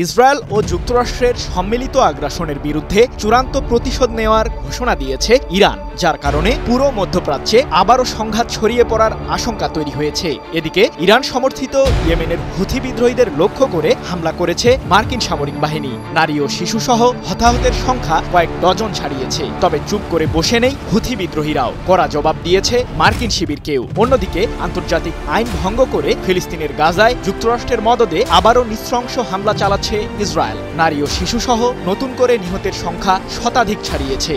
Israel ও যুক্তরাষ্ট্রের সম্মিলিত আগ্রাসনের বিরুদ্ধে চূড়ান্ত প্রতিশোধ নেওয়ার ঘোষণা দিয়েছে ইরান, যার কারণে পুরো মধ্যপ্রাচ্যে আবারও সংঘাত ছড়িয়ে পড়ার আশঙ্কা তৈরি হয়েছে। এদিকে ইরান সমর্থিত ইয়েমেনের হুথি বিদ্রোহীদের লক্ষ্য করে হামলা করেছে মার্কিন সামরিক বাহিনী। নারী ও শিশুসহ হতাহতের সংখ্যা কয়েক ডজন ছাড়িয়েছে। তবে চুপ করে বসে নেই হুথি বিদ্রোহীরাও, কড়া জবাব দিয়েছে মার্কিন শিবিরকেও। অন্যদিকে আন্তর্জাতিক আইন ভঙ্গ করে ফিলিস্তিনের গাজায় যুক্তরাষ্ট্রের মদদে আবারও নৃশংস হামলা চালাচ্ছে ইসরায়েল। নারী ও শিশুসহ নতুন করে নিহতের সংখ্যা শতাধিক ছাড়িয়েছে।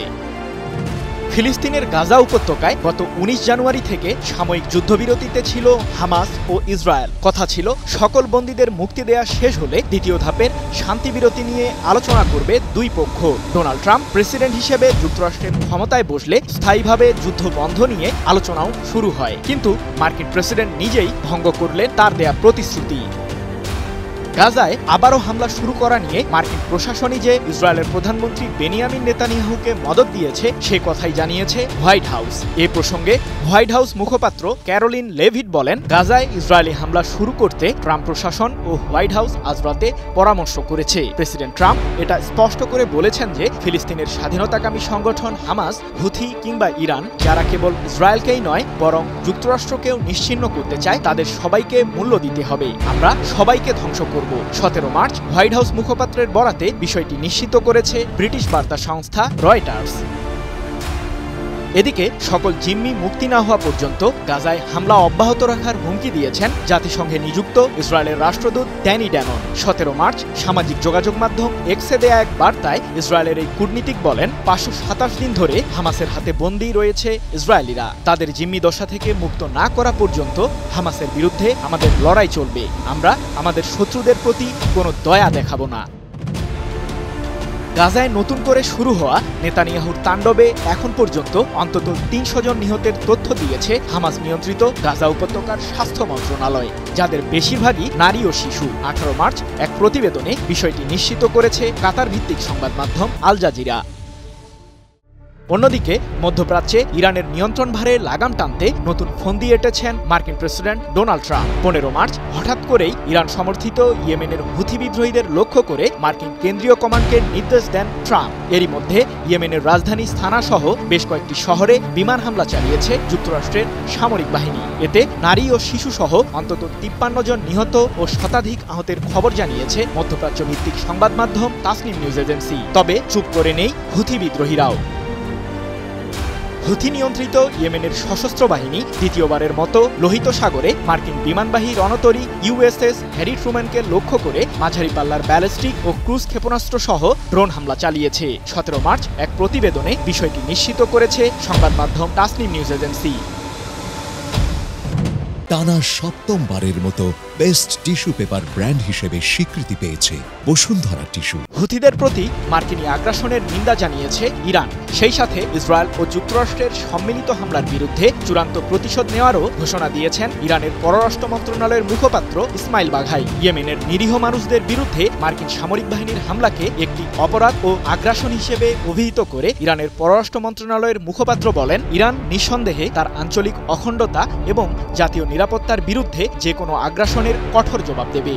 ফিলিস্তিনের গাজা উপত্যকায় গত ১৯ জানুয়ারি থেকে সাময়িক যুদ্ধবিরতিতে ছিল হামাস ও ইসরায়েল। কথা ছিল সকল বন্দীদের মুক্তি দেয়া শেষ হলে দ্বিতীয় ধাপের শান্তিবিরতি নিয়ে আলোচনা করবে দুই পক্ষ। ডোনাল্ড ট্রাম্প প্রেসিডেন্ট হিসেবে যুক্তরাষ্ট্রের ক্ষমতায় বসলে স্থায়ীভাবে যুদ্ধ বন্ধ নিয়ে আলোচনাও শুরু হয়, কিন্তু মার্কিন প্রেসিডেন্ট নিজেই ভঙ্গ করলেন তার দেয়া প্রতিশ্রুতি। গাজায় আবারও হামলা শুরু করা নিয়ে মার্কিন প্রশাসনই যে ইসরায়েলের প্রধানমন্ত্রী বেনিয়ামিন নেতানিয়াহুকে মদদ দিয়েছে সে কথাই জানিয়েছে হোয়াইট হাউস। এ প্রসঙ্গে হোয়াইট হাউস মুখপাত্র ক্যারোলিন লেভিট বলেন, গাজায় ইসরায়েলি হামলা শুরু করতে ট্রাম্প প্রশাসন ও হোয়াইট হাউস আজ রাতে পরামর্শ করেছে। প্রেসিডেন্ট ট্রাম্প এটা স্পষ্ট করে বলেছেন যে ফিলিস্তিনের স্বাধীনতাকামী সংগঠন হামাস, হুথি কিংবা ইরান, যারা কেবল ইসরায়েলকেই নয় বরং যুক্তরাষ্ট্রকেও নিশ্চিহ্ন করতে চায়, তাদের সবাইকে মূল্য দিতে হবে। আমরা সবাইকে ধ্বংস করব। ১৭ মার্চ হোয়াইট হাউস মুখপাত্রের বরাতে বিষয়টি নিশ্চিত করেছে ব্রিটিশ বার্তা সংস্থা রয়টার্স। এদিকে সকল জিম্মি মুক্তি না হওয়া পর্যন্ত গাজায় হামলা অব্যাহত রাখার হুমকি দিয়েছেন জাতিসংঘে নিযুক্ত ইসরায়েলের রাষ্ট্রদূত ড্যানি ড্যানন। ১৭ মার্চ সামাজিক যোগাযোগ মাধ্যম এক্সে দেয়া এক বার্তায় ইসরায়েলের এই কূটনীতিক বলেন, ৫২৭ দিন ধরে হামাসের হাতে বন্দী রয়েছে ইসরায়েলিরা। তাদের জিম্মি দশা থেকে মুক্ত না করা পর্যন্ত হামাসের বিরুদ্ধে আমাদের লড়াই চলবে। আমরা আমাদের শত্রুদের প্রতি কোনো দয়া দেখাবো না। গাজায় নতুন করে শুরু হওয়া নেতানিয়াহুর তাণ্ডবে এখন পর্যন্ত অন্তত ৩০০ জন নিহতের তথ্য দিয়েছে হামাস নিয়ন্ত্রিত গাজা উপত্যকার স্বাস্থ্য মন্ত্রণালয়, যাদের বেশিরভাগই নারী ও শিশু। ১৮ মার্চ এক প্রতিবেদনে বিষয়টি নিশ্চিত করেছে কাতার ভিত্তিক সংবাদ মাধ্যম আল জাজিরা। অন্যদিকে মধ্যপ্রাচ্যে ইরানের নিয়ন্ত্রণভারে লাগাম টানতে নতুন ফন্দি এঁটেছেন মার্কিন প্রেসিডেন্ট ডোনাল্ড ট্রাম্প। ১৫ মার্চ হঠাৎ করেই ইরান সমর্থিত ইয়েমেনের হুথি বিদ্রোহীদের লক্ষ্য করে মার্কিন কেন্দ্রীয় কমান্ডকে নির্দেশ দেন ট্রাম্প। এরই মধ্যে ইয়েমেনের রাজধানী সানা সহ বেশ কয়েকটি শহরে বিমান হামলা চালিয়েছে যুক্তরাষ্ট্রের সামরিক বাহিনী। এতে নারী ও শিশু সহ অন্তত ৫৩ জন নিহত ও শতাধিক আহতের খবর জানিয়েছে মধ্যপ্রাচ্য ভিত্তিক সংবাদ মাধ্যম তাসনিম নিউজ এজেন্সি। তবে চুপ করে নেই হুথি বিদ্রোহীরাও। হুথি নিয়ন্ত্রিত ইয়েমেনের সশস্ত্র বাহিনী দ্বিতীয়বারের মতো লোহিত সাগরে মার্কিন বিমানবাহী রণতরী ইউএসএস হ্যারি ট্রুম্যানকে লক্ষ্য করে মাঝারি পাল্লার ব্যালিস্টিক ও ক্রুজ ক্ষেপণাস্ত্র সহ ড্রোন হামলা চালিয়েছে। ১৭ মার্চ এক প্রতিবেদনে বিষয়টি নিশ্চিত করেছে সংবাদ মাধ্যম তাসনিম নিউজ এজেন্সি। টানা ৭ম-বারের মতো বেস্ট টিস্যু পেপার ব্র্যান্ড হিসেবে স্বীকৃতি পেয়েছে বসুন্ধরা টিস্যু। হুথিদের প্রতি মার্কিনী আগ্রাসনের নিন্দা জানিয়েছে ইরান। সেই সাথে ইসরায়েল ও যুক্তরাষ্ট্রের সম্মিলিত হামলার বিরুদ্ধে চূড়ান্ত প্রতিশোধ নেওয়ারও ঘোষণা দিয়েছেন ইরানের পররাষ্ট্র মন্ত্রণালয়ের মুখপাত্র ইসমাইল বাঘাই। ইয়েমেনের নিরীহ মানুষদের বিরুদ্ধে মার্কিন সামরিক বাহিনীর হামলাকে একটি অপরাধ ও আগ্রাসন হিসেবে অভিহিত করে ইরানের পররাষ্ট্র মন্ত্রণালয়ের মুখপাত্র বলেন, ইরান নিঃসন্দেহে তার আঞ্চলিক অখণ্ডতা এবং জাতীয় নিরাপত্তার বিরুদ্ধে যে কোনো আগ্রাসনের কঠোর জবাব দেবে।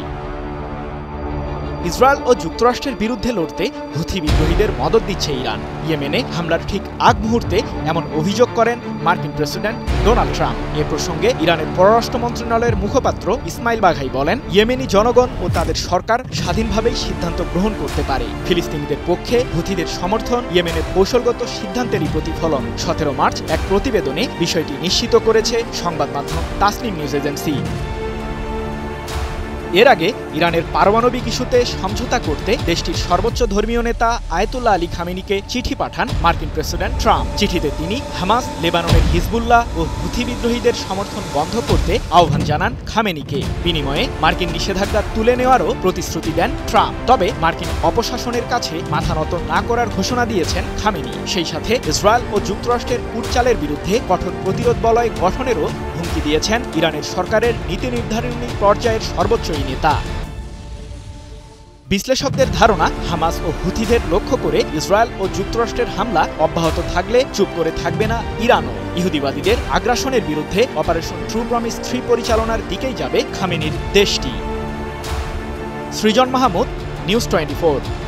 ইসরায়েল ও যুক্তরাষ্ট্রের বিরুদ্ধে লড়তে হুথি বিদ্রোহীদের মদদ দিচ্ছে ইরান। ইয়েমেনে হামলার ঠিক আগ মুহূর্তে এমন অভিযোগ করেন মার্কিন প্রেসিডেন্ট ডোনাল্ড ট্রাম্প। এ প্রসঙ্গে ইরানের পররাষ্ট্র মন্ত্রণালয়ের মুখপাত্র ইসমাইল বাঘাই বলেন, ইয়েমেনি জনগণ ও তাদের সরকার স্বাধীনভাবেই সিদ্ধান্ত গ্রহণ করতে পারে। ফিলিস্তিনিদের পক্ষে হুথিদের সমর্থন ইয়েমেনের কৌশলগত সিদ্ধান্তেরই প্রতিফলন। ১৭ মার্চ এক প্রতিবেদনে বিষয়টি নিশ্চিত করেছে সংবাদ মাধ্যম তাসনিম নিউজ এজেন্সি। এর আগে ইরানের পারমাণবিক ইস্যুতে সমঝোতা করতে দেশটির সর্বোচ্চ ধর্মীয় নেতা আয়াতুল্লাহ আলী খামেনিকে চিঠি পাঠান মার্কিন প্রেসিডেন্ট ট্রাম্প। চিঠিতে তিনি হামাস, লেবাননের হিজবুল্লাহ ও হুথি বিদ্রোহীদের সমর্থন বন্ধ করতে আহ্বান জানান খামেনিকে। বিনিময়ে মার্কিন নিষেধাজ্ঞা তুলে নেওয়ারও প্রতিশ্রুতি দেন ট্রাম্প। তবে মার্কিন অপশাসনের কাছে মাথা নত না করার ঘোষণা দিয়েছেন খামেনি। সেই সাথে ইসরায়েল ও যুক্তরাষ্ট্রের কূটচালের বিরুদ্ধে কঠোর প্রতিরোধ বলয় গঠনেরও হুমকি দিয়েছেন ইরানের সরকারের নীতি নির্ধারণী পর্যায়ের সর্বোচ্চ নেতা। বিশ্লেষকদের ধারণা, হামাস ও হুথিদের লক্ষ্য করে ইসরায়েল ও যুক্তরাষ্ট্রের হামলা অব্যাহত থাকলে চুপ করে থাকবে না ইরানও। ইহুদিবাদীদের আগ্রাসনের বিরুদ্ধে অপারেশন ট্রু প্রমিস 3 পরিচালনার দিকেই যাবে খামেনির দেশটি। সৃজন মাহমুদ, নিউজ 24।